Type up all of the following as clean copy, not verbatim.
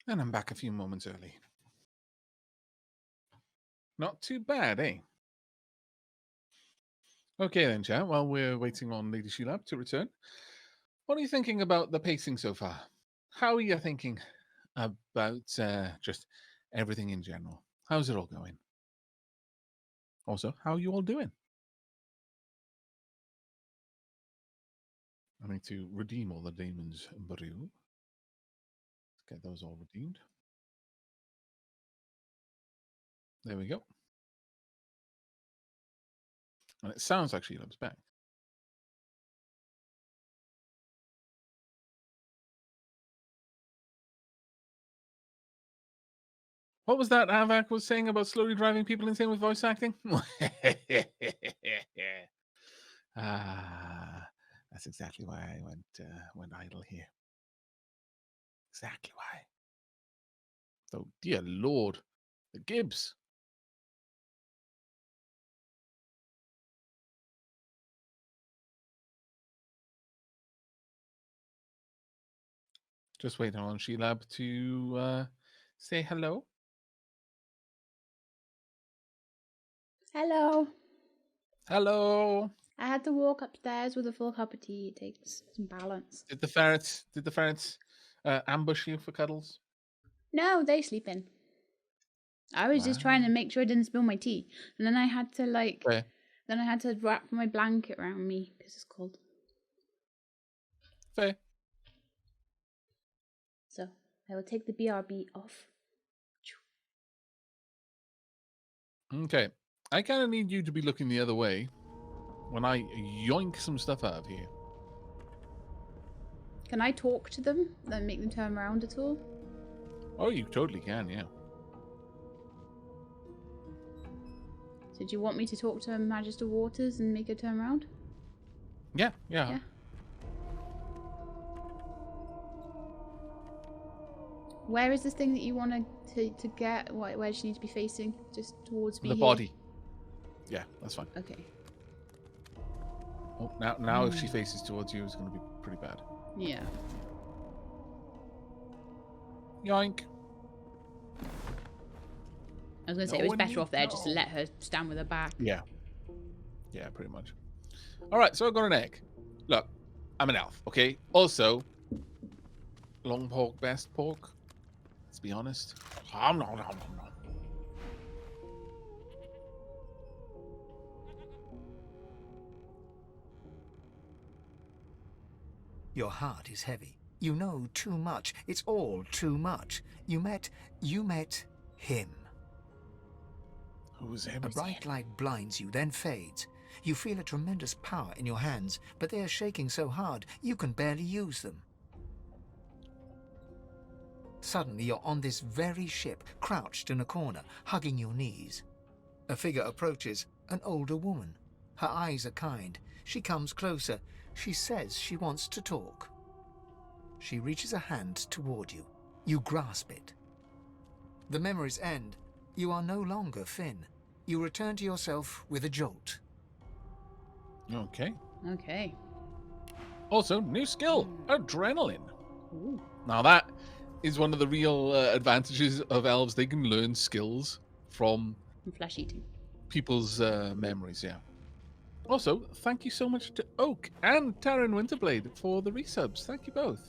And I'm back a few moments early. Not too bad, eh? Okay then, chat. While we're waiting on Lady Sheila to return, what are you thinking about the pacing so far? How are you thinking about just everything in general? How's it all going? Also, how are you all doing? I need to redeem all the Damon's Brew. Let's get those all redeemed. There we go. And it sounds like Sheila's back. What was that Aavak was saying about slowly driving people insane with voice acting? That's exactly why I went idle here. Exactly why. So, dear Lord, the Gibbs. Just waiting on Sheila to say hello. Hello. Hello. I had to walk upstairs with a full cup of tea. It takes some balance. Did the ferrets ambush you for cuddles? No, they sleep in. I was just trying to make sure I didn't spill my tea, and then I had to then I had to wrap my blanket around me because it's cold. Fair. So I will take the BRB off. Okay. I kind of need you to be looking the other way when I yoink some stuff out of here. Can I talk to them and make them turn around at all? Oh, you totally can, yeah. So do you want me to talk to Magister Waters and make her turn around? Yeah. Yeah. Where is this thing that you want to get? Where does she need to be facing? Just towards me The here? body. Yeah, that's fine. Okay. Oh, now if she faces towards you, it's going to be pretty bad. Yeah. Yoink. I was going to say, it was better off there just to let her stand with her back. Yeah. Yeah, pretty much. All right, so I've got an egg. Look, I'm an elf, okay? Also, long pork, best pork. Let's be honest. Your heart is heavy. You know too much. It's all too much. You met him. Who's him? A bright light blinds you, then fades. You feel a tremendous power in your hands, but they are shaking so hard you can barely use them. Suddenly you're on this very ship, crouched in a corner, hugging your knees. A figure approaches, an older woman. Her eyes are kind. She comes closer. She says she wants to talk. She reaches a hand toward you. You grasp it. The memories end. You are no longer Finn. You return to yourself with a jolt. Okay. Okay. Also, new skill, adrenaline. Ooh. Now that is one of the real advantages of elves. They can learn skills from Flesh eating. People's memories, yeah. Also, thank you so much to Oak and Taryn Winterblade for the resubs. Thank you both.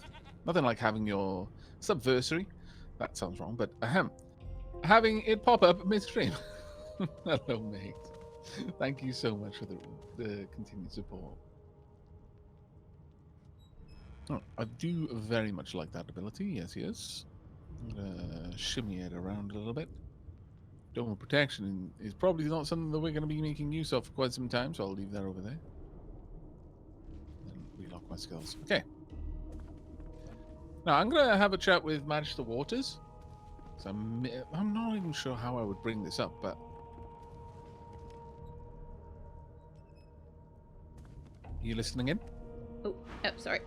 Nothing like having your subversary. That sounds wrong, but having it pop up midstream. Hello, mate. Thank you so much for the continued support. Oh, I do very much like that ability. Yes, yes. I'm gonna shimmy it around a little bit. Dome of protection is probably not something that we're going to be making use of for quite some time, so I'll leave that over there. Then relock my skills. Okay. Now I'm going to have a chat with Magister Waters. So I'm not even sure how I would bring this up, but you listening in? Oh, sorry.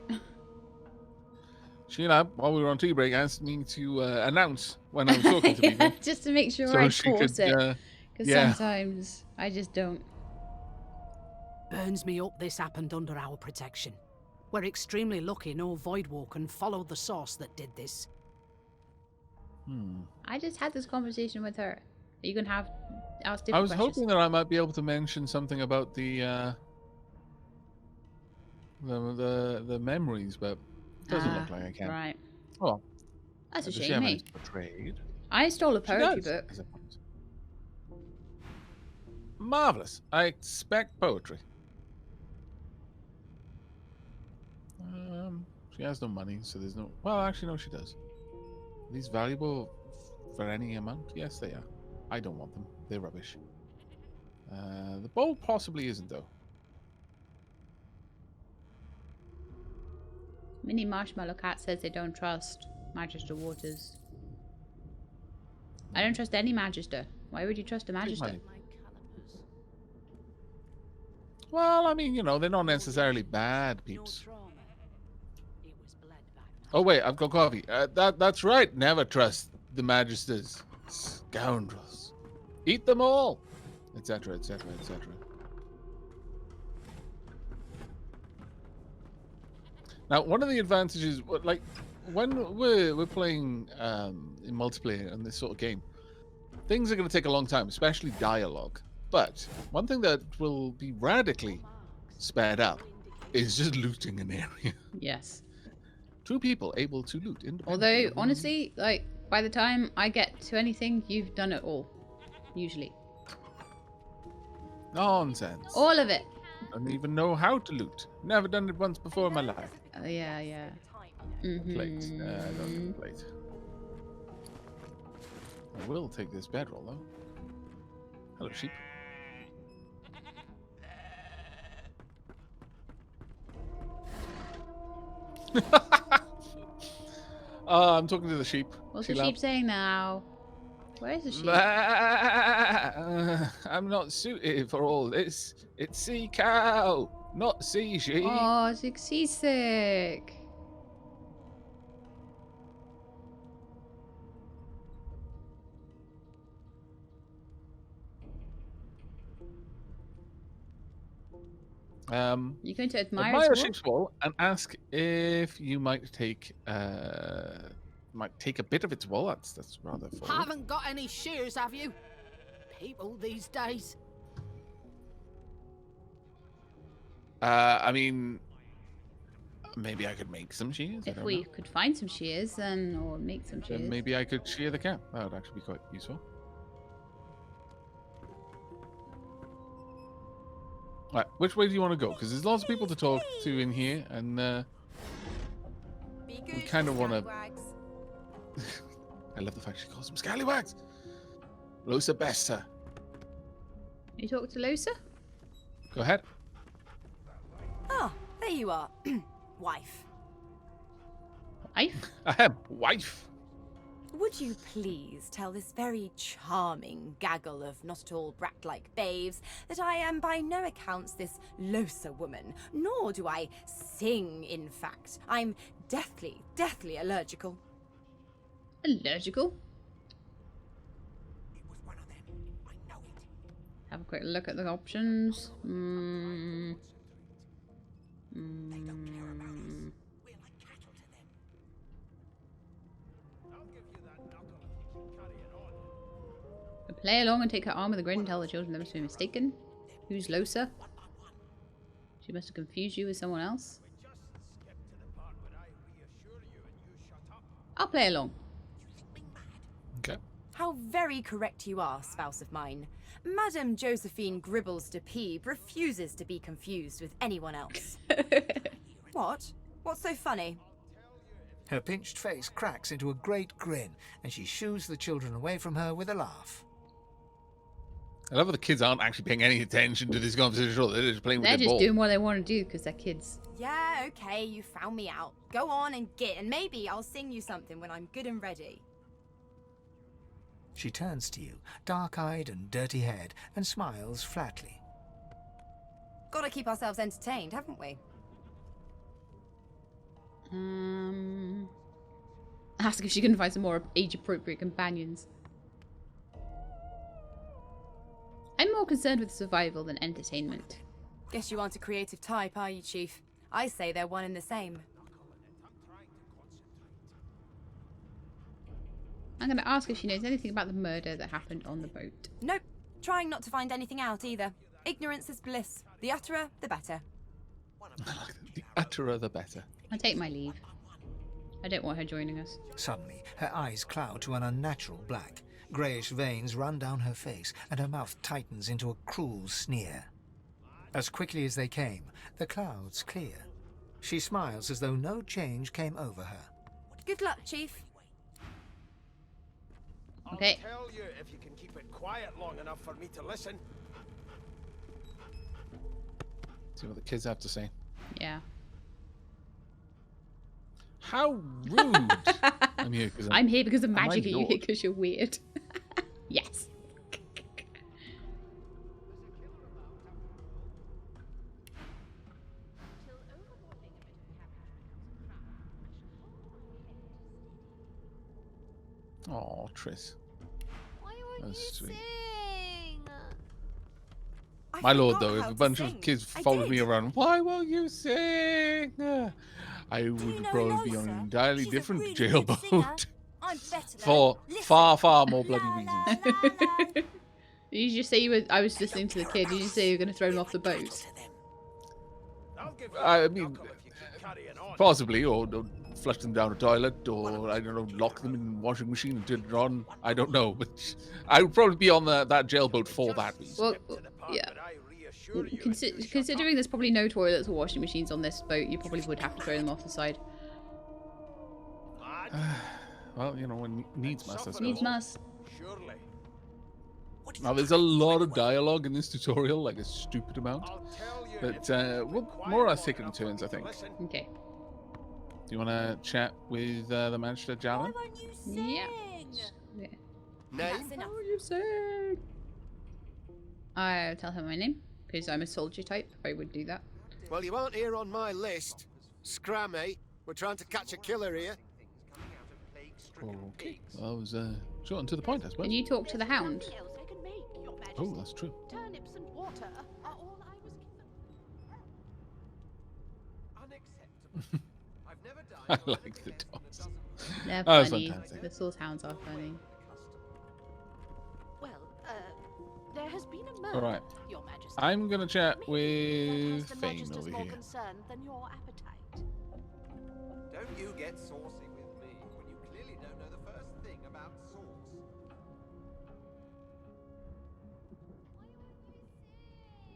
Sheila, while we were on tea break, asked me to announce when I was talking to people. Just to make sure so I she pause could, it. Because sometimes I just don't. Burns me up this happened under our protection. We're extremely lucky no Voidwalker followed the source that did this. I just had this conversation with her. Are you gonna have ask different I was questions? hoping that I might be able to mention something about the memories, but it doesn't look like I can. Right. Oh, That's a does she shame, have mate. any for trade? I stole a She poetry does. book. Marvelous. I expect poetry. She has no money, so there's no. Well, actually, no, she does. Are these valuable for any amount? Yes, they are. I don't want them. They're rubbish. The bowl possibly isn't, though. Mini Marshmallow Cat says they don't trust Magister Waters. I don't trust any Magister. Why would you trust a Magister? Money. Well, I mean, you know, they're not necessarily bad peeps. Oh wait, I've got coffee. That's right. Never trust the Magisters. Scoundrels. Eat them all, etc., etc., etc. Now, one of the advantages, like when we're playing in multiplayer in this sort of game, things are going to take a long time, especially dialogue. But one thing that will be radically sped up is just looting an area. Yes. Two people able to loot independently. Although, honestly, like, by the time I get to anything, you've done it all. Usually. Nonsense. All of it. Don't even know how to loot. Never done it once before in my life. Yeah. Plate. I don't need a plate. I will take this bedroll, though. Hello, sheep. I'm talking to the sheep. What's the sheep saying now? Where is the sheep? I'm not suited for all this. It's sea cow, not sea sheep. Oh, it's seasick. You're going to admire a sheep's wool and ask if you might take a bit of its wool. That's rather forward. Haven't got any shears, have you? People these days. I mean, maybe I could make some shears. If we could find some shears or make some shears. Then maybe I could shear the cow. That would actually be quite useful. Right, which way do you want to go? Because there's lots of people to talk to in here, and we kind of want to. I love the fact she calls them scallywags. Losa Besta. You talk to Losa? Go ahead. Ah, there you are. Wife. Wife? Ahem, wife. Would you please tell this very charming gaggle of not at all brat-like babes that I am by no accounts this Losa woman, nor do I sing, in fact. I'm deathly allergical. Allergical? It was one of them. I know it. Have a quick look at the options. They don't care about us. We're like cattle to them. Play along and take her arm with a grin and tell the children they must be mistaken. Who's Losa? She must have confused you with someone else. I'll play along. Okay. How very correct you are, spouse of mine. Madame Josephine Gribbles de Peeb refuses to be confused with anyone else. What? What's so funny? Her pinched face cracks into a great grin, and she shoos the children away from her with a laugh. I love how the kids aren't actually paying any attention to this conversation at all. They're just playing with They're their just ball. doing what they want to do because they're kids. Yeah, okay, you found me out. Go on and git, and maybe I'll sing you something when I'm good and ready. She turns to you, dark-eyed and dirty-haired, and smiles flatly. Gotta keep ourselves entertained, haven't we? Ask if she can find some more age-appropriate companions. I'm more concerned with survival than entertainment. Guess you aren't a creative type, are you, Chief? I say they're one and the same. I'm going to ask if she knows anything about the murder that happened on the boat. Nope. Trying not to find anything out either. Ignorance is bliss. The utterer, the better. The utterer, the better. I'll take my leave. I don't want her joining us. Suddenly, her eyes cloud to an unnatural black. Greyish veins run down her face, and her mouth tightens into a cruel sneer. As quickly as they came, the clouds clear. She smiles as though no change came over her. Good luck, Chief. Okay. I'll tell you if you can keep it quiet long enough for me to listen. See what the kids have to say. Yeah. How rude! I'm here because of my magic. Are you here lord. because you're weird? Yes. Oh, Triss. Why won't That's you sweet. sing? My lord, forgot though, if how a to bunch sing. of kids I followed did. me around, why won't you sing? I would you know probably be on Losa? an entirely She's a different really good singer. jailboat I'm better though. for Listen. far, far more bloody La, reasons. la, la, la. Did you just say you were? I was listening to the kid. Did you say you were going to throw him off the boat? I'll give you I a mean, knuckle if you keep carrying on. possibly, or flush them down a toilet, or I don't know, lock them in the washing machine and turn it on. I don't know, but I would probably be on that jailboat for that reason. Well, Skip to the part yeah. where I reassure you if you shut Considering there's probably no toilets or washing machines on this boat, you probably would have to throw them off the side. up, lad. Well, you know, when needs must, I suppose. Needs must. Surely. Now, there's a lot of dialogue in this tutorial, like a stupid amount. I'll tell you But if you keep we'll it quiet more or less long take it in enough for turns, me I to think. listen. Okay. Do you want to chat with the Magister Why Jalan? won't you sing? Yeah. Yeah. Name? That's enough. you sing? I'll tell her my name because I'm a soldier type. I would do that. Well, you aren't here on my list. Scram, eh? We're trying to catch a killer here. Okay. Well, I was short and to the point, I suppose. Can you talk to the hound? Nothing else I can make, Your Majesty. Oh, that's true. Turnips and water are all I was given. Unacceptable. I've never I dined on like anything the less than a dogs. dozen. They're That was funny. fantastic. The sword hounds are funny. Well, there has been a murder, Alright. Your Majesty. I'm going to chat Maybe with that has the Fame Magister's over more here. concern than your appetite. Don't you get saucy with me when you clearly don't know the first thing about sauce.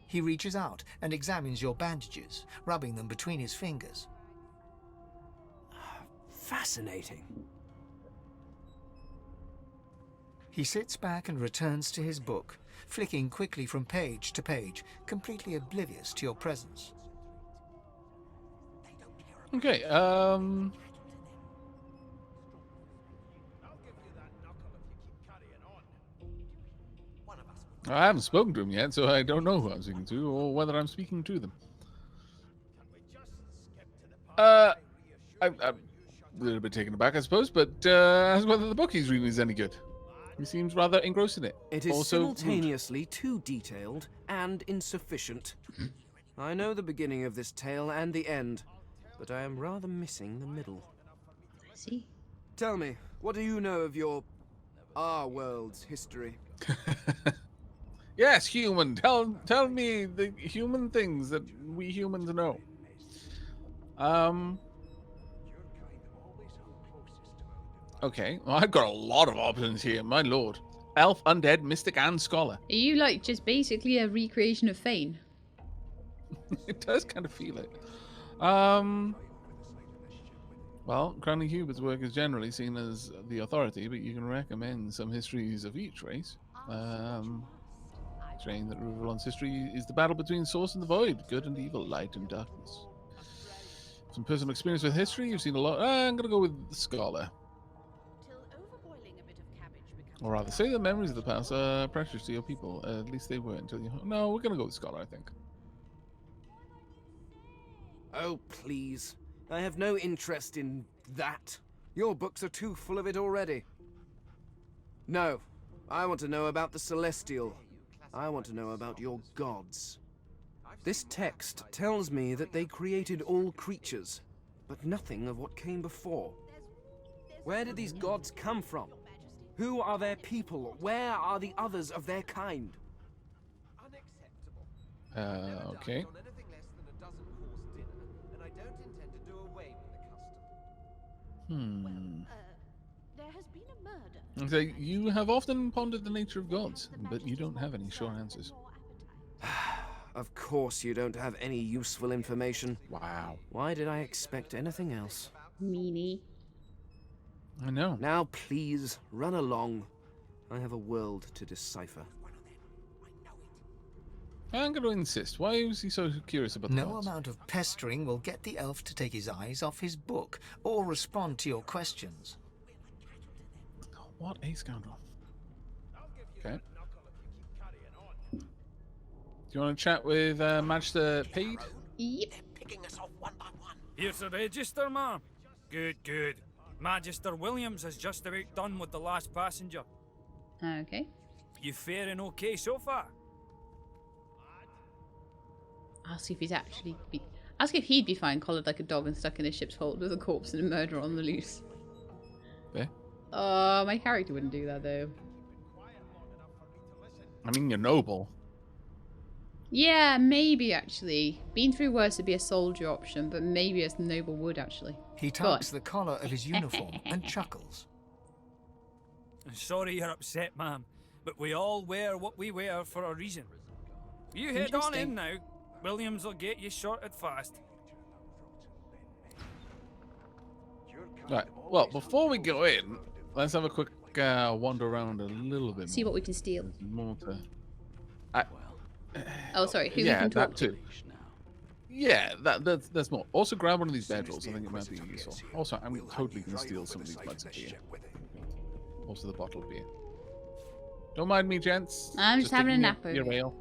He reaches out and examines your bandages, rubbing them between his fingers. Fascinating. He sits back and returns to his book, flicking quickly from page to page, completely oblivious to your presence. Okay, I'll give you that knuckle if you keep carrying on. One of us will. I haven't spoken to him yet, so I don't know who I'm speaking to or whether I'm speaking to them. Can we just skip to the part I'm a little bit taken aback, I suppose, but as whether the book he's reading is any good. He seems rather engrossed in it. It is Also rude. simultaneously too detailed and insufficient. I know the beginning of this tale and the end, but I am rather missing the middle. I see. Tell me, what do you know of our world's history? Yes, human. Tell me the human things that we humans know. Okay, well, I've got a lot of options here, my lord. Elf, undead, mystic, and scholar. Are you like just basically a recreation of Fane? It does kind of feel it. Well, Cranley Hubert's work is generally seen as the authority, but you can recommend some histories of each race. Saying that Ruvalon's history is the battle between source and the void, good and evil, light and darkness. Some personal experience with history, you've seen a lot. I'm going to go with the scholar. Till overboiling a bit of cabbage becomes Or rather, say the memories of the past are precious to your people. At least they were until you... No, we're going to go with scholar, I think. Oh, please. I have no interest in that. Your books are too full of it already. No, I want to know about the Celestial. I want to know about your gods. This text tells me that they created all creatures, but nothing of what came before. Where did these gods come from? Who are their people? Where are the others of their kind? Unacceptable. Never Okay. dined on anything less than a dozen course dinner, and I don't intend to do away with the custom. There has been a murder. So you have often pondered the nature of gods, but you don't have any sure answers. Of course you don't have any useful information. Wow. Why did I expect anything else? Meanie. I know. Now please, run along. I have a world to decipher. I'm going to insist. Why was he so curious about the No gods? amount of pestering will get the elf to take his eyes off his book or respond to your questions. What a scoundrel. Okay. Do you want to chat with Magister Pede? Yep. Here's the register, ma'am. Good, good. Magister Williams has just about done with the last passenger. Okay. You faring okay so far? Ask if he's actually. Ask if he'd be fine collared like a dog and stuck in a ship's hold with a corpse and a murderer on the loose. Yeah. Oh, my character wouldn't do that though. I mean, you're noble. Yeah, maybe actually. Being through worse would be a soldier option, but maybe a noble would actually. He tugs the collar of his uniform and chuckles. Sorry you're upset, ma'am, but we all wear what we wear for a reason. You head on in now. Williams will get you sorted fast. Right. Well, before we go in, let's have a quick wander around a little bit. See what we can steal. There's more to. Oh, sorry. Who Yeah, we can talk that to? too. Yeah, that's more. Also, grab one of these bedrolls. I think it might be useful. Also, I'm totally going to steal some of these mugs of beer. Also, the bottle of beer. Don't mind me, gents. I'm just having a taking nap your over here. ale.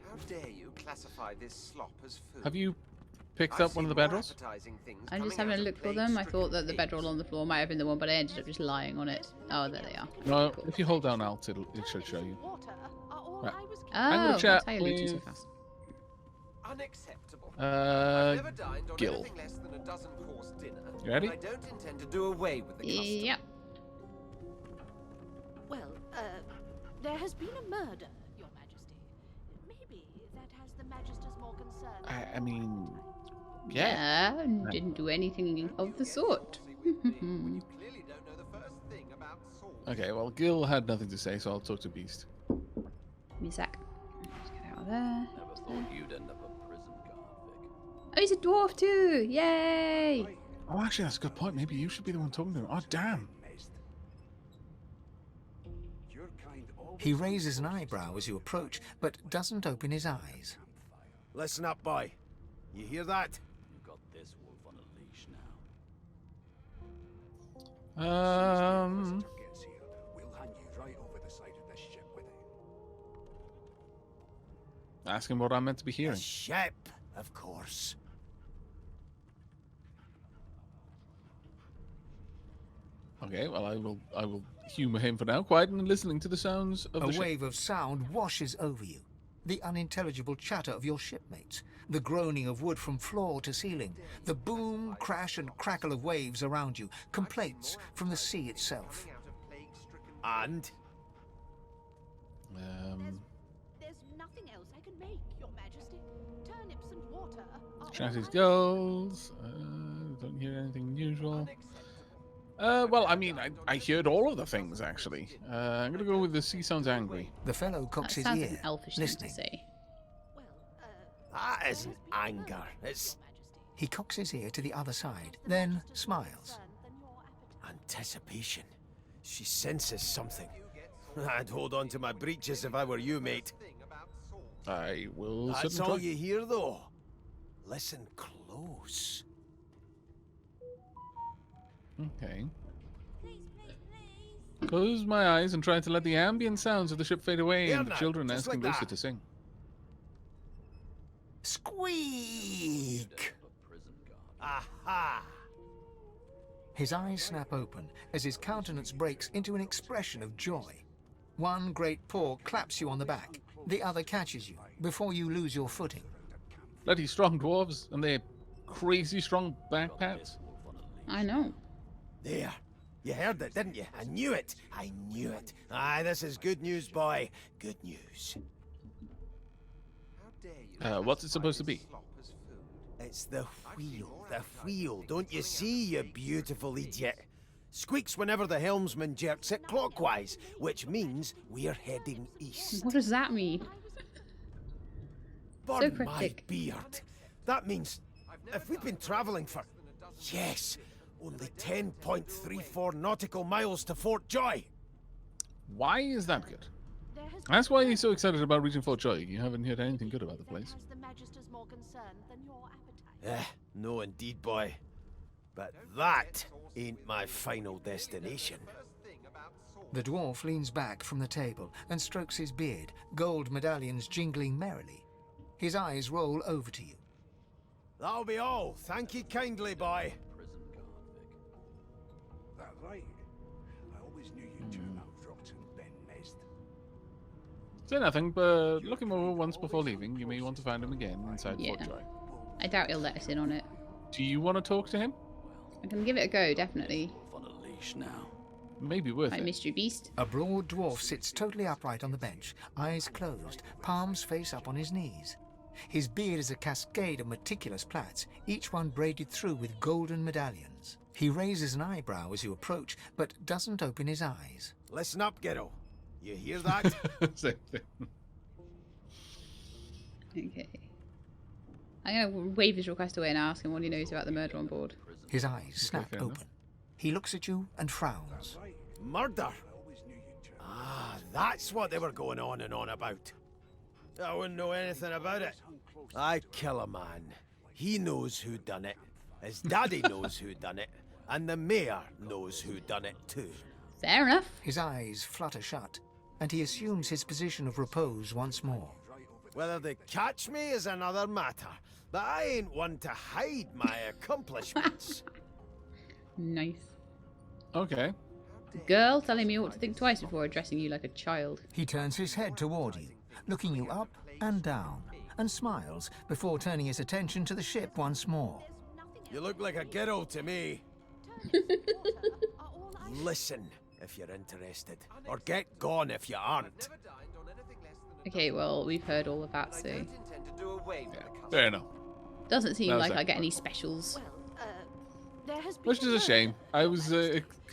How dare you classify this slop as food? Have you picked I've up one of the seen more bedrolls? appetizing things I'm just coming having a out look of for them. I plague-stricken thought that the pigs. bedroll on the floor might have been the one, but I ended up just lying on it. Oh, there they are. No, if you hold down Alt, it should show you. Water are all Right. I was I'm Oh, gonna chat that's how you're looting so with- fast. Unacceptable. I've never dined on Gil. anything less than a dozen course dinner. You ready? And I don't intend to do away with the custom. Yep. Well, there has been a murder, Your Majesty. Maybe that has the Magister's more concern. I mean, yeah. Yeah, didn't do anything of the sort. When you clearly don't know the first thing about salt. Okay, well, Gil had nothing to say, so I'll talk to Beast. Give me a sec. Let's get out of there. Oh, he's a dwarf too! Yay! Oh, actually, that's a good point. Maybe you should be the one talking to him. Oh, damn. He raises an eyebrow as you approach, but doesn't open his eyes. Listen up, boy. You hear that? Ask him what I'm meant to be hearing. Ship, of course. Okay, well, I will humor him for now, quiet and listening to the sounds of A the ship. wave of sound washes over you. The unintelligible chatter of your shipmates, the groaning of wood from floor to ceiling, the boom, crash, and crackle of waves around you, complaints from the sea itself. And? There's nothing else I can make, Your Majesty. Turnips and water are Chat his all I- goals. Don't hear anything unusual. Well, I mean, I heard all of the things, actually. I'm going to go with the sea sounds angry. The fellow That cocks his sounds like ear, an elfish thing to listening. say. Well, That isn't there has been a anger. murder, It's Your Majesty. He cocks his ear to the other side, then smiles. Concern than your appetite. anticipation. She senses something. I'd hold on to my breeches if I were you, mate. I will That's certainly all try. you hear, though. Listen close. Okay. Close my eyes and try to let the ambient sounds of the ship fade away Here and the now, children just asking like Lucy that. to sing. Squeak! Aha! His eyes snap open as his countenance breaks into an expression of joy. One great paw claps you on the back. The other catches you before you lose your footing. Bloody strong dwarves and their crazy strong backpats. I know. There. You heard it, didn't you? I knew it. I knew it. Aye, this is good news, boy. Good news. What's it supposed to be? It's the wheel. The wheel. Don't you see, you beautiful idiot? Squeaks whenever the helmsman jerks it clockwise, which means we're heading east. What does that mean? So Burn my cryptic. beard. That means if we've been travelling for, yes, only 10.34 nautical miles to Fort Joy. Why is that good? That's why you're so excited about reaching Fort Joy. You haven't heard anything good about the place. Has the Magisters more concern than your appetite? No indeed, boy. But that ain't my final destination. The dwarf leans back from the table and strokes his beard, gold medallions jingling merrily. His eyes roll over to you. That'll be all. Thank you kindly, boy. That right? I always knew you'd turn out rotten, Ben Mezd. Say nothing, but look him over once before leaving. You may want to find him again inside Fort Joy. I doubt he'll let us in on it. Do you want to talk to him? I can give it a go, definitely. On a leash now. Maybe worth Like it. Mystery Beast. A broad dwarf sits totally upright on the bench, eyes closed, palms face up on his knees. His beard is a cascade of meticulous plaits, each one braided through with golden medallions. He raises an eyebrow as you approach, but doesn't open his eyes. Listen up, Giddo. You hear that? Same thing. Okay. I'm going to wave his request away and ask him what he knows about the murder on board. His eyes snap fair open. enough. He looks at you and frowns. Murder? Ah, that's what they were going on and on about. I wouldn't know anything about it. I kill a man. He knows who done it. His daddy knows who done it. And the mayor knows who done it too. Fair enough. His eyes flutter shut, and he assumes his position of repose once more. Whether they catch me is another matter, but I ain't one to hide my accomplishments. Nice. Okay. Girl telling me what to think twice before addressing you like a child. He turns his head toward you, looking you up and down, and smiles before turning his attention to the ship once more. You look like a girl to me. Listen if you're interested, or get gone if you aren't. Okay, well, we've heard all of that, so... Fair enough. Doesn't seem That was like I it. get any specials. There has been Which is a shame. I was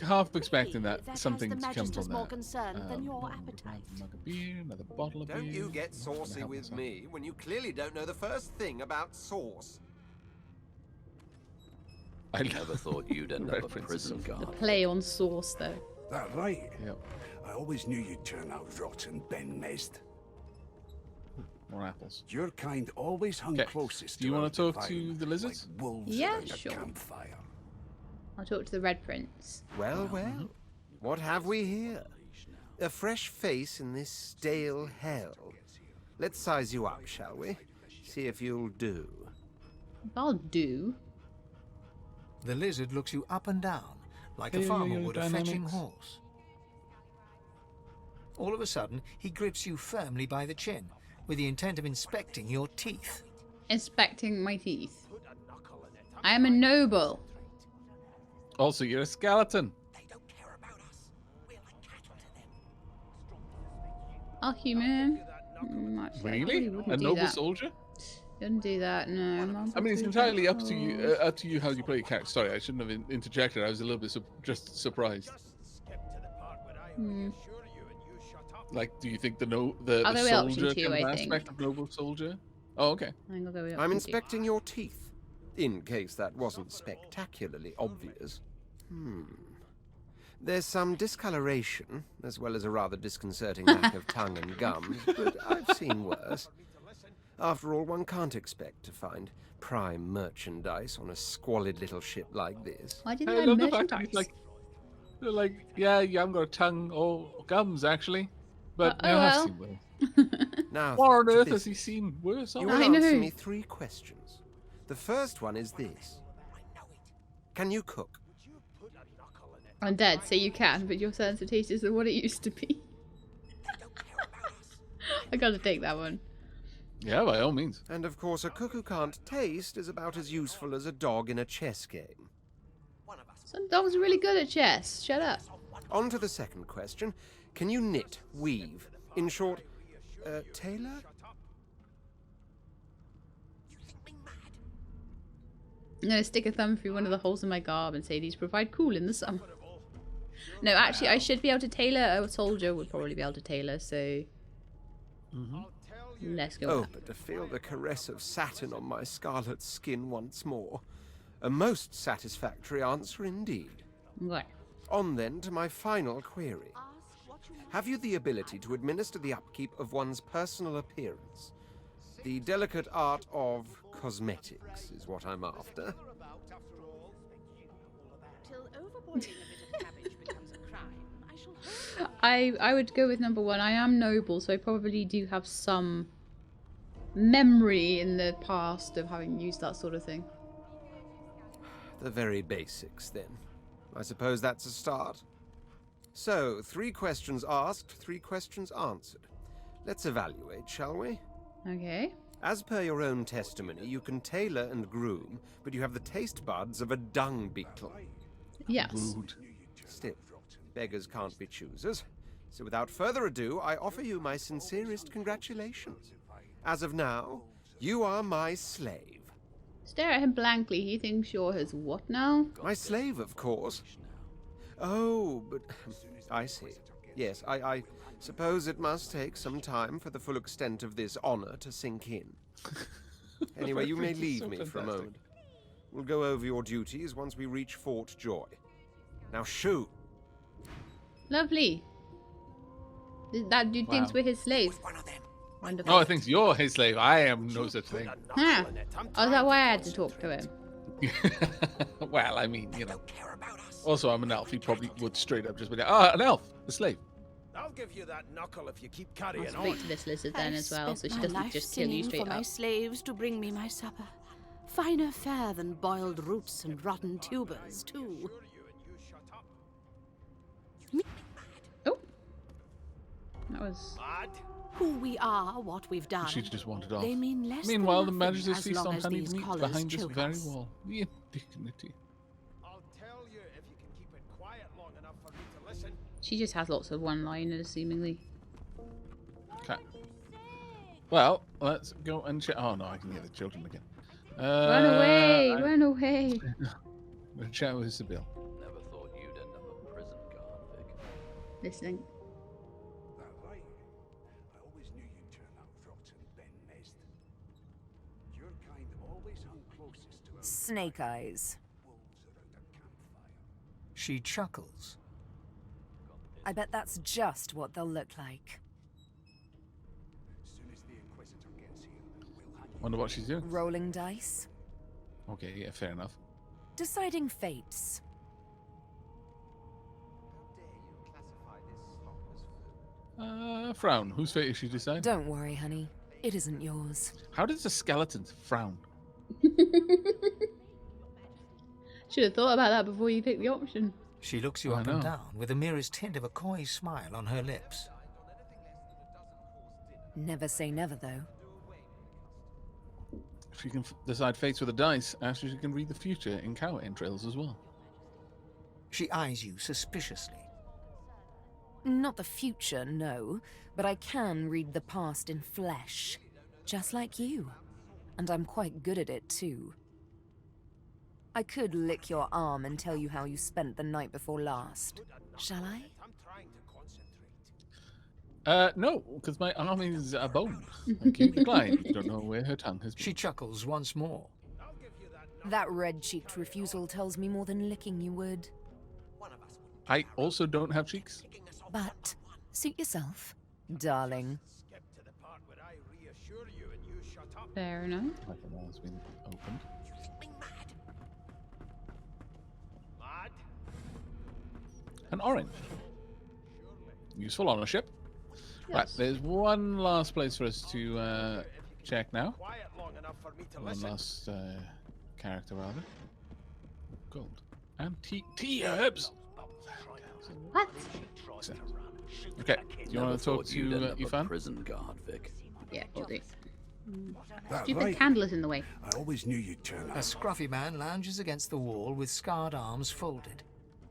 half expecting that that something has the to come Magisters from more that. concern than your appetite. Mug of beer, another bottle of beer. Don't you get Not gonna saucy help with myself. me when you clearly don't know the first thing about sauce. I Never thought you'd end up a prison The guard. play on sauce, though. That right? Yep. I always knew you'd turn out rotten, Ben Mezd. More apples. Your kind always hung Okay. closest Do you to want to our talk to divine, the lizards? like wolves Yeah, around a sure. campfire. I'll talk to the Red Prince. Well, well. What have we here? A fresh face in this stale hell. Let's size you up, shall we? See if you'll do. I'll do. The lizard looks you up and down, like a Feel farmer your would a fetching dynamics. horse. All of a sudden, he grips you firmly by the chin, with the intent of inspecting your teeth. Inspecting my teeth. I am a noble. Also, you're a skeleton. I'll human. Actually, I Really? wouldn't A do noble that. soldier? Couldn't do that, no. I mean, it's entirely up to you. Up to you how you play your character. Sorry, I shouldn't have interjected. I was a little bit just surprised. Like, do you think the I'll go with option soldier two, kind of I aspect think. of noble soldier? Oh, okay. I think I'll go with I'm option two. inspecting your teeth, in case that wasn't spectacularly obvious. There's some discoloration, as well as a rather disconcerting lack of tongue and gums, but I've seen worse. After all, one can't expect to find prime merchandise on a squalid little ship like this. Why didn't I I love the fact that merchandise? he's like, yeah, you haven't got a tongue or gums, actually. But Oh, I have well. seen worse. Now, What on to earth has he business. seen worse You on? will I answer know. me 3 questions. The first one is this. Can you cook? I'm dead, so you can, but your sense of taste isn't what it used to be. I gotta take that one. Yeah, by all means. And of course, a cook who can't taste is about as useful as a dog in a chess game. Some dogs are really good at chess. Shut up. On to the second question. Can you knit, weave? In short, tailor? I'm going to stick a thumb through one of the holes in my garb and say these provide cool in the summer. No, actually, I should be able to tailor. A soldier would probably be able to tailor, so... Let's go. Oh, but to feel the caress of satin on my scarlet skin once more. A most satisfactory answer indeed. Right. On then to my final query. Have you the ability to administer the upkeep of one's personal appearance? The delicate art of cosmetics is what I'm after. Till overboiling a bit of cabbage becomes a crime, I shall hold I would go with number 1. I am noble, so I probably do have some memory in the past of having used that sort of thing. The very basics, then. I suppose that's a start. So, 3 questions asked, 3 questions answered. Let's evaluate, shall we? Okay. As per your own testimony, you can tailor and groom, but you have the taste buds of a dung beetle. Yes. Rude. Still, beggars can't be choosers. So without further ado, I offer you my sincerest congratulations. As of now, you are my slave. Stare at him blankly. He thinks you're his what now? My slave, of course. Oh, but I see. Yes, I suppose it must take some time for the full extent of this honor to sink in. Anyway, you may leave me for a moment. We'll go over your duties once we reach Fort Joy. Now shoo! Lovely. That dude thinks we're his slaves. Wonderful. Oh, I think you're his slave. I am no such thing. Huh. Oh, is that why I had to talk to him? Well, I mean, you know. Also, I'm an elf. He probably would straight up just be like, "Ah, an elf, a slave." I'll give you that knuckle if you keep I'll carrying on. speak to this lizard then as well, so she doesn't just kill you straight for my up. slaves to bring me my supper. Finer fare than boiled roots and rotten tubers, too. Oh. That was... Who we are, what we've done. She just wanted off. They mean less Meanwhile, the than Majesty's nothing as feast long on as honeyed these meat collars behind this choke very us. wall. The indignity. I'll tell you if you can keep it quiet long enough for me to listen. She just has lots of one-liners, seemingly. Okay. Well, let's go and check. Oh no, I can hear the children again. Run away! Run away! We'll chat with Sibyl. Never thought you'd end up a prison guard, Vic. Listening. That right. I always knew you'd turn out rotten, Ben Mest. Your kind always hung closest to a Snake eyes. wolves around a campfire. She chuckles. I bet that's just what they'll look like. As soon as the Inquisitor gets here, we'll hand you Wonder what she's doing. Rolling dice. Okay, yeah, fair enough. Deciding fates. Frown. Whose fate is she deciding? Don't worry, honey. It isn't yours. How does a skeleton frown? Should have thought about that before you picked the option. She looks you up and down with the merest hint of a coy smile on her lips. Never say never, though. If she can decide fates with a dice, actually she can read the future in cow entrails as well. She eyes you suspiciously. Not the future, no, but I can read the past in flesh. Just like you. And I'm quite good at it, too. I could lick your arm and tell you how you spent the night before last. Shall I? I'm trying to concentrate. No, because my arm is a bone. Thank you. Decline. You don't know where her tongue has been. She chuckles once more. I'll give you that. That red-cheeked refusal tells me more than licking you would. I also don't have cheeks. But suit yourself, darling. Skip to the part where I reassure you and you shut up. Fair enough. Like the wall's been opened. Mad? An orange. Useful on a ship. Right, there's one last place for us to check now. Quiet long enough for me to One listen. last character, rather. Gold. And tea herbs. What? Okay, do you want to talk You'd end to up a Ifan? prison guard, Vic. Yeah, we'll do. That Stupid right? candle is in the way. I always knew you'd turn A up. scruffy man lounges against the wall with scarred arms folded.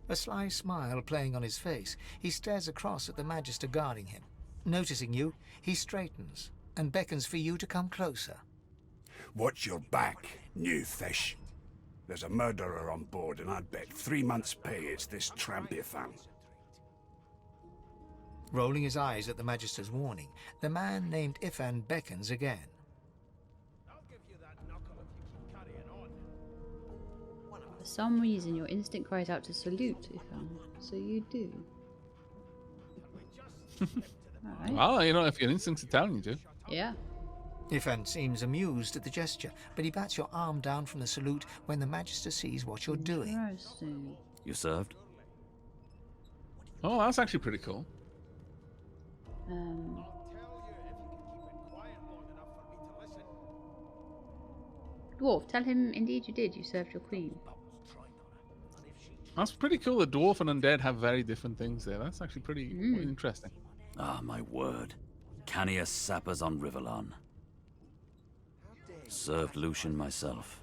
A sly smile playing on his face, he stares across at the Magister guarding him. Noticing you, he straightens and beckons for you to come closer. Watch your back, new fish. There's a murderer on board, and I'd bet 3 months' pay it's this tramp you found. Rolling his eyes at the Magister's warning, the man named Ifan beckons again. For some reason, your instinct cries out to salute, Ifan. So you do. Alright. Well, you know, if your instincts are telling you to. Yeah. Ifan seems amused at the gesture, but he bats your arm down from the salute when the Magister sees what you're doing. Interesting. You served? Oh, that's actually pretty cool. Dwarf, tell him indeed you did. You served your queen. That's pretty cool. The dwarf and undead have very different things there. That's actually pretty interesting. Ah, my word. Canniest sappers on Rivellon. Served Lucian myself.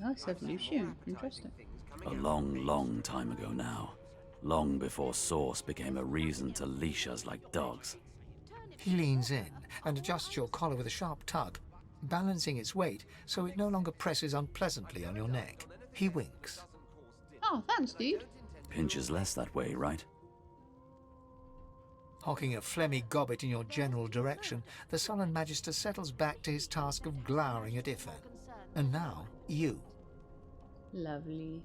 Oh, served Lucian. Interesting. A long, long time ago now. Long before sauce became a reason to leash us like dogs. He leans in and adjusts your collar with a sharp tug, balancing its weight so it no longer presses unpleasantly on your neck. He winks. Oh, thanks, dude. Pinches less that way, right? Hocking a phlegmy gobbet in your general direction, the sullen Magister settles back to his task of glowering at Ifan. And now, you. Lovely.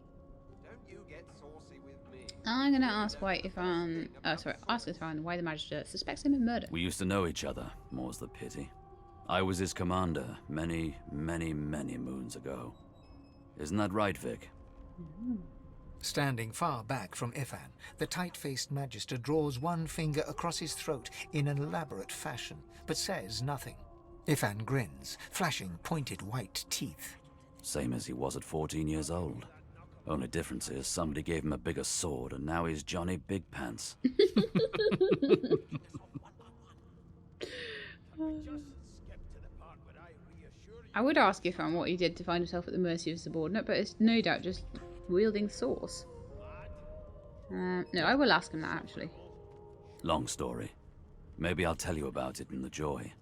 I'm gonna ask why Ifan. Ask Ifan why the Magister suspects him of murder. We used to know each other, more's the pity. I was his commander many, many, many moons ago. Isn't that right, Vic? Standing far back from Ifan, the tight-faced Magister draws one finger across his throat in an elaborate fashion, but says nothing. Ifan grins, flashing pointed white teeth. Same as he was at 14 years old. Only difference is somebody gave him a bigger sword and now he's Johnny Big Pants. I would ask Ifan what he did to find himself at the mercy of a subordinate, but it's no doubt just wielding sauce. No, I will ask him that, actually. Long story. Maybe I'll tell you about it in the Joy.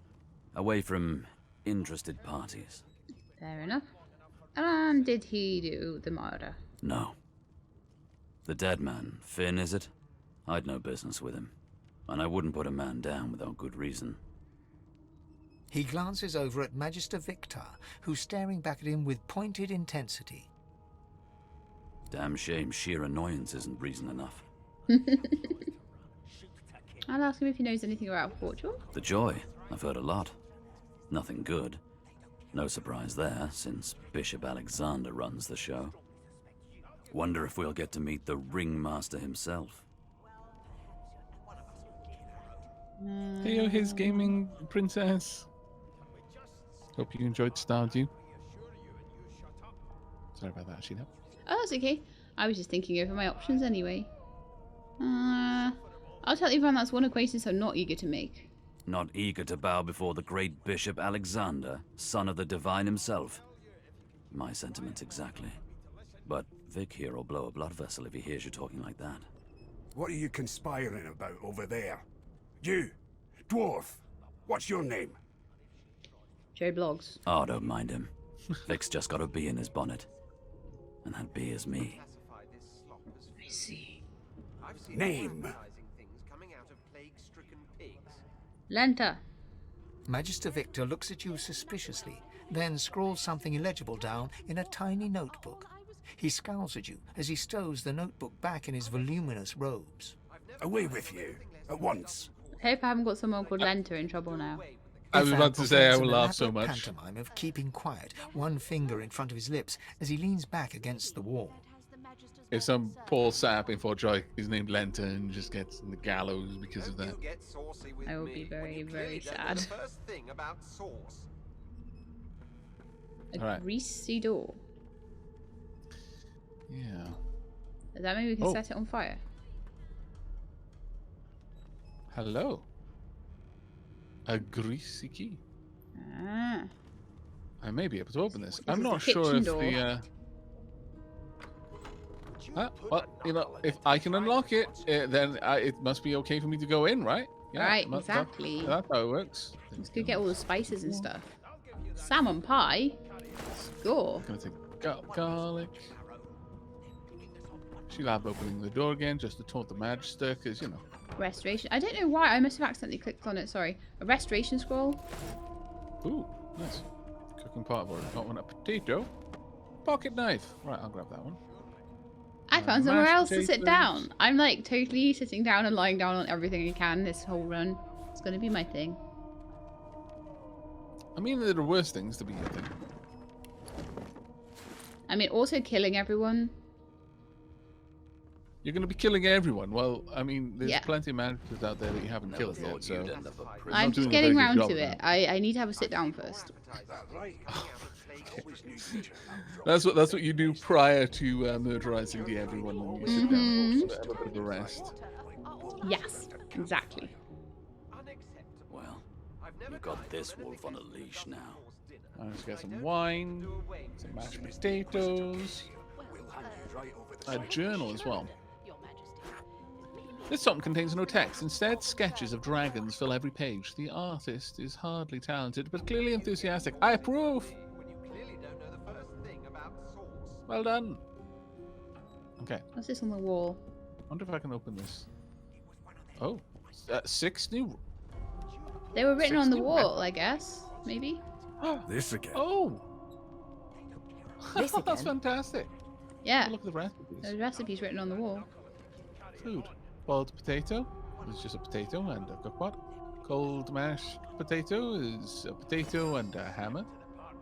Away from interested parties. Fair enough. And did he do the murder? No. The dead man, Finn, is it? I'd no business with him. And I wouldn't put a man down without good reason. He glances over at Magister Victor, who's staring back at him with pointed intensity. Damn shame sheer annoyance isn't reason enough. I'll ask him if he knows anything about Portugal. The Joy, I've heard a lot. Nothing good. No surprise there, since Bishop Alexander runs the show. Wonder if we'll get to meet the ringmaster himself. Heyo, his gaming princess. Hope you enjoyed Stardew. Sorry about that, Sheena. Oh, that's okay. I was just thinking over my options anyway. I'll tell Ifan that's one acquaintance I'm not eager to make. Not eager to bow before the great Bishop Alexander, son of the Divine himself. My sentiments exactly. But Vic here will blow a blood vessel if he hears you talking like that. What are you conspiring about over there? You, dwarf, what's your name? Joe Blogs. Oh, don't mind him. Vic's just got a bee in his bonnet. And that bee is me. I see. Name? Lenta. Magister Victor looks at you suspiciously, then scrawls something illegible down in a tiny notebook. He scowls at you as he stows the notebook back in his voluminous robes. Away with you, at once. I hope I haven't got someone called Lenta in trouble now. I was about to say I will laugh An so elaborate much. pantomime of keeping quiet, one finger in front of his lips as he leans back against the wall. If some poor sap in Fort Joy is named Lenta and just gets in the gallows because of that. I will be very, very sad. A Alright. greasy door. Yeah. Does that mean we can set it on fire? Hello. A greasy key. Ah. I may be able to open this. This I'm is the not sure kitchen if door. the. Well, you know, if I can unlock it, then it must be okay for me to go in, right? Yeah, Right, exactly. That's how it works. Let's go get all the spices and stuff. Salmon pie? Score. Gonna take garlic. She'll have opening the door again just to taunt the magister, because, you know. Restoration. I don't know why. I must have accidentally clicked on it. Sorry. A restoration scroll. Ooh, nice. Cooking pot. I've already got one. A potato. Pocket knife. Right, I'll grab that one. I found somewhere mashed else to sit potatoes. down. I'm like totally sitting down and lying down on everything I can this whole run. It's going to be my thing. I mean, there are worse things to be a thing. I mean, also killing everyone. You're going to be killing everyone. Well, I mean, there's Yeah. plenty of managers out there that you haven't killed yet, so... I'm just getting round to it. I need to have a sit down first. That's what you do prior to murderizing everyone when you sit down. So have a bit of a rest. Yes, exactly. Well, you've got this wolf on a leash now. Let's get some wine, some mashed potatoes, a journal as well. This something contains no text. Instead, sketches of dragons fill every page. The artist is hardly talented, but clearly enthusiastic. I approve! Well done. Okay. What's this on the wall? Wonder if I can open this. Oh, 6 new. They were written 6 on the new wall, I guess. Maybe. This again. Oh, This that's again? fantastic. Yeah. Look at the recipes. There's recipes written on the wall. Food. Boiled potato is just a potato and a cookpot. Cold mashed potato is a potato and a hammer.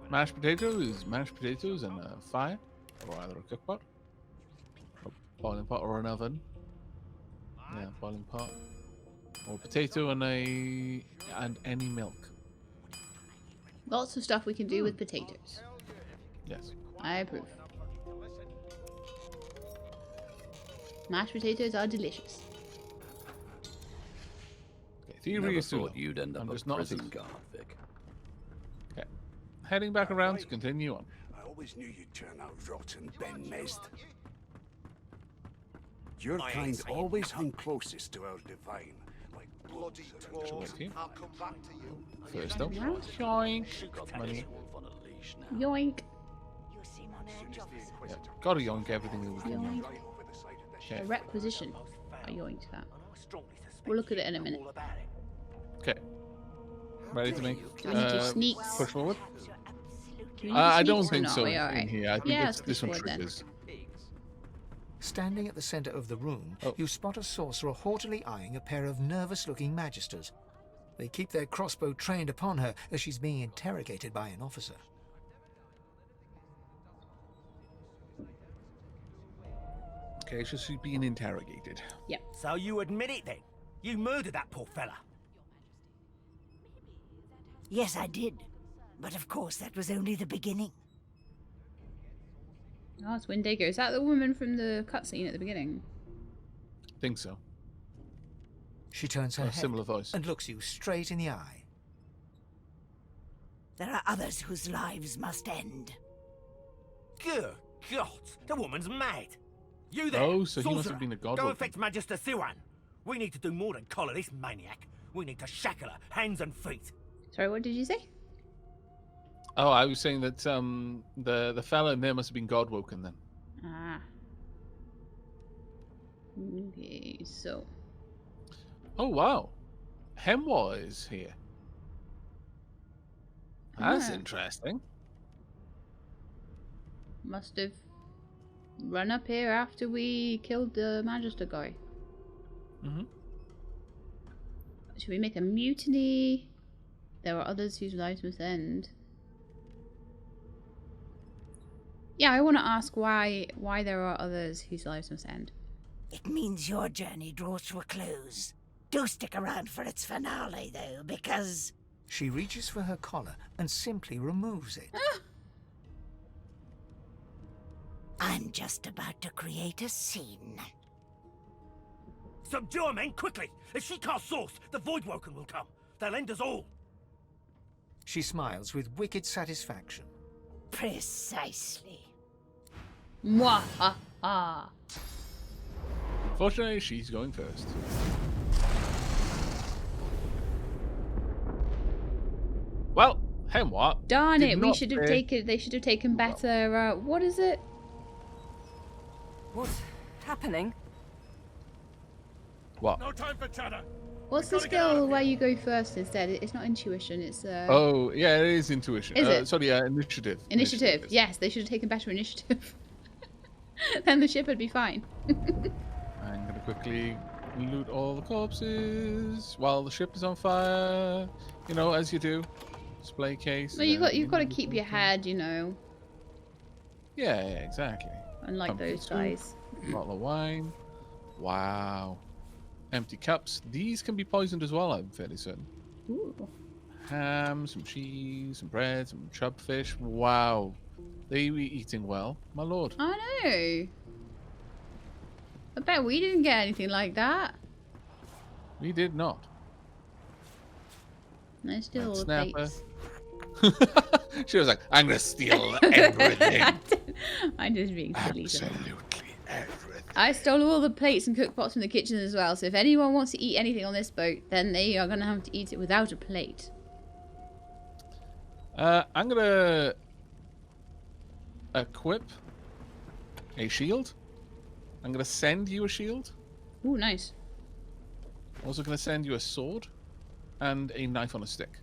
Mashed potato is mashed potatoes and a fire, or either a cookpot, a boiling pot, or an oven. Yeah, boiling pot. Or potato and any milk. Lots of stuff we can do with potatoes. Yes. I approve. Mashed potatoes are delicious. Okay, theory Never is to thought you'd end up I'm a just not a prison thief. guard, Vic. Okay. Heading back around to continue on. I always knew you'd turn out rotten, Ben Mezd. Your kind always hung closest to our divine, like bloody dwarves. I'll come back to you. First up, yoink. Money. Yoink. Yeah, gotta yoink everything that we can. Yoink. Okay. A requisition. I yoinked that. We'll look at it in a minute. Okay. Ready to make Do we need to sneak? push forward? Do we need I don't sneaks or think not? so. We In alright. here, I think Yeah, it's, let's this push one forward then. triggers. Standing at the center of the room, Oh. you spot a sorcerer haughtily eyeing a pair of nervous-looking magisters. They keep their crossbow trained upon her as she's being interrogated by an officer. Okay, so she's being interrogated. Yep. So you admit it then? You murdered that poor fella? Yes, I did. But of course, that was only the beginning. Oh, it's Wendigo. Is that the woman from the cutscene at the beginning? Think so. She turns her A head similar voice. and looks you straight in the eye. There are others whose lives must end. Good God, the woman's mad. You there, Oh, so he must sorcerer, have been a god go woman. fetch Magister Siwan. We need to do more than collar this maniac. We need to shackle her, hands and feet. Sorry, what did you say? Oh, I was saying that the fella in there must have been god woken then. Ah. Okay, so. Oh wow, Hemwa is here. That's Ah. interesting. Must have run up here after we killed the Magister guy. Mhm. Should we make a mutiny? There are others whose lives must end. Yeah, I want to ask why there are others whose lives must end. It means your journey draws to a close. Do stick around for its finale, though, because... She reaches for her collar and simply removes it. I'm just about to create a scene. Subdue her, men, quickly! If she casts source, the Voidwoken will come. They'll end us all. She smiles with wicked satisfaction. Precisely. Mwah ha ha. Fortunately, she's going first. Well, him what? Darn Did it! We not should have say- taken. They should have taken better. What is it? What's happening? What? No time for chatter. What's the skill where you go first instead? It's not intuition. It's Oh, yeah, it is intuition. Is it? Sorry, initiative. Initiative. Yes, they should have taken better initiative. Then the ship would be fine. I'm gonna quickly loot all the corpses while the ship is on fire. You know, as you do. Display case. Well, you've got to keep your head, you know. Yeah, exactly. Unlike Pumpkin those soup, guys. Bottle of wine. Wow. Empty cups. These can be poisoned as well, I'm fairly certain. Ooh. Ham, some cheese, some bread, some chub fish. Wow. They be eating well, my lord. I know. I bet we didn't get anything like that. We did not. No, still all the Snapper. plates. She was like, I'm gonna steal everything. I'm just being silly. Absolutely everything. I stole all the plates and cookpots from the kitchen as well, so if anyone wants to eat anything on this boat, then they are going to have to eat it without a plate. I'm gonna equip a shield. I'm gonna send you a shield. Ooh, nice. Also gonna send you a sword and a knife on a stick.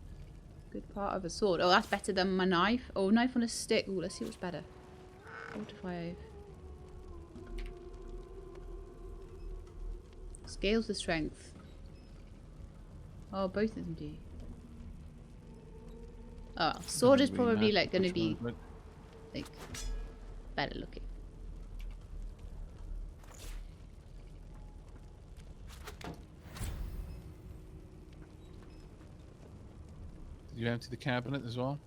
Good part of a sword. Oh, that's better than my knife. Oh, knife on a stick. Ooh, let's see what's better. 4 to 5. Scales the strength. Oh, both of them do. Oh, sword is probably like going to be like better looking. Did you empty the cabinet as well?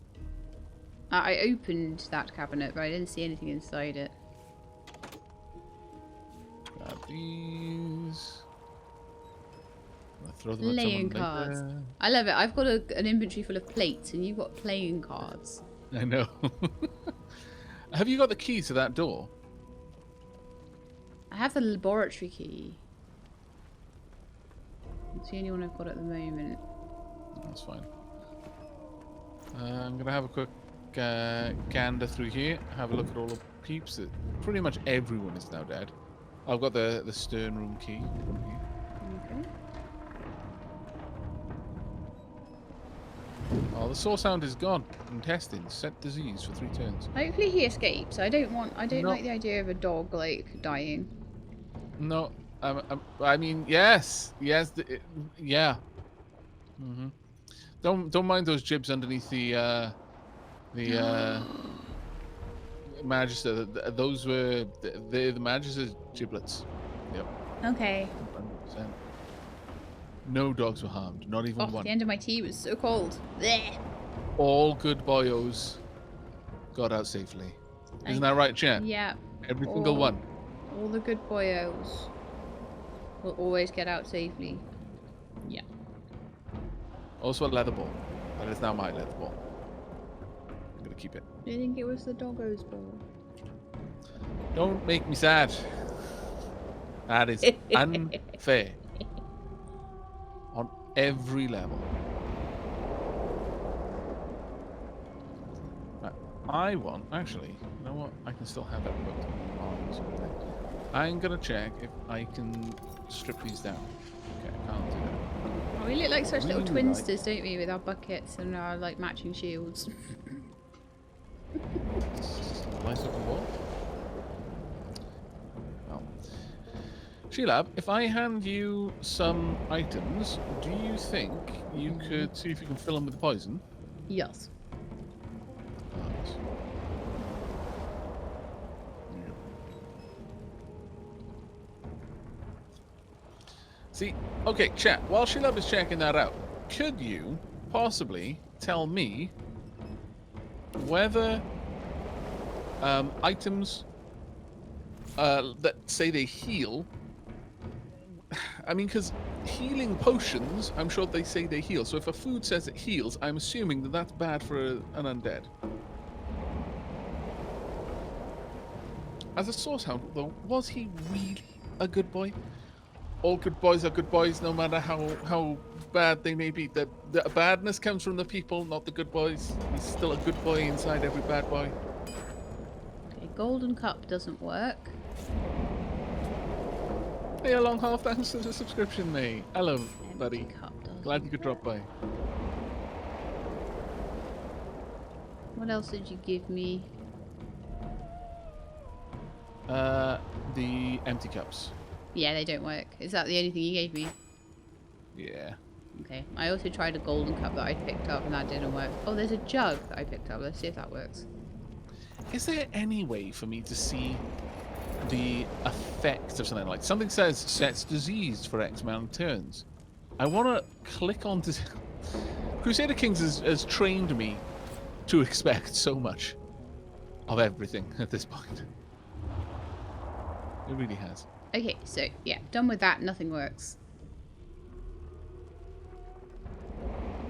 I opened that cabinet, but I didn't see anything inside it. Grab these. I'll throw them at Playing someone cards. later. I love it. I've got an inventory full of plates, and you've got playing cards. I know. Have you got the key to that door? I have the laboratory key. It's the only one I've got at the moment. That's fine. I'm gonna have a quick gander through here. Have a look at all the peeps. Pretty much everyone is now dead. I've got the stern room key. Okay. Oh, the source sound is gone. Intestines set disease for 3 turns. Hopefully he escapes. I don't No. like the idea of a dog like dying. No, I mean yes, yeah. Don't mind those jibs underneath the Magister. Those were the Magister's giblets. Yep. Okay. 100%. No dogs were harmed, not even Oh, one. the end of my tea was so cold. Blech. All good boyos got out safely. Isn't that right, Jen? Yeah. Every single one. All the good boyos will always get out safely. Yeah. Also a leather ball. That is now my leather ball. I'm gonna keep it. Do you think it was the doggo's ball? Don't make me sad. That is unfair. On every level. Right, I want, actually, you know what? I can still have that booked on something. I'm gonna check if I can strip these down. Okay, I can't do that. Oh, we look like such little Really twinsters, don't we, with our buckets and our like matching shields. Light up the wall. Well, Sheila, if I hand you some items, do you think you could see if you can fill them with the poison? Yes. Right. See, okay, chat. While Sheila is checking that out, could you possibly tell me whether items that say they heal, I mean, because healing potions, I'm sure they say they heal. So if a food says it heals, I'm assuming that that's bad for an undead. As a source hound, though, was he really a good boy? All good boys are good boys, no matter how bad they may be. The badness comes from the people, not the good boys. He's still a good boy inside every bad boy. Okay, golden cup doesn't work. Hey, Long Half, thanks for the subscription, mate. Hello, buddy. Glad you could drop by. What else did you give me? The empty cups. Yeah, they don't work. Is that the only thing you gave me? Yeah. Okay. I also tried a golden cup that I picked up and that didn't work. Oh, there's a jug that I picked up. Let's see if that works. Is there any way for me to see the effect of something? Like something says sets diseased for X amount of turns. I want to click on to... Crusader Kings has trained me to expect so much of everything at this point. It really has. Okay, so yeah, done with that. Nothing works.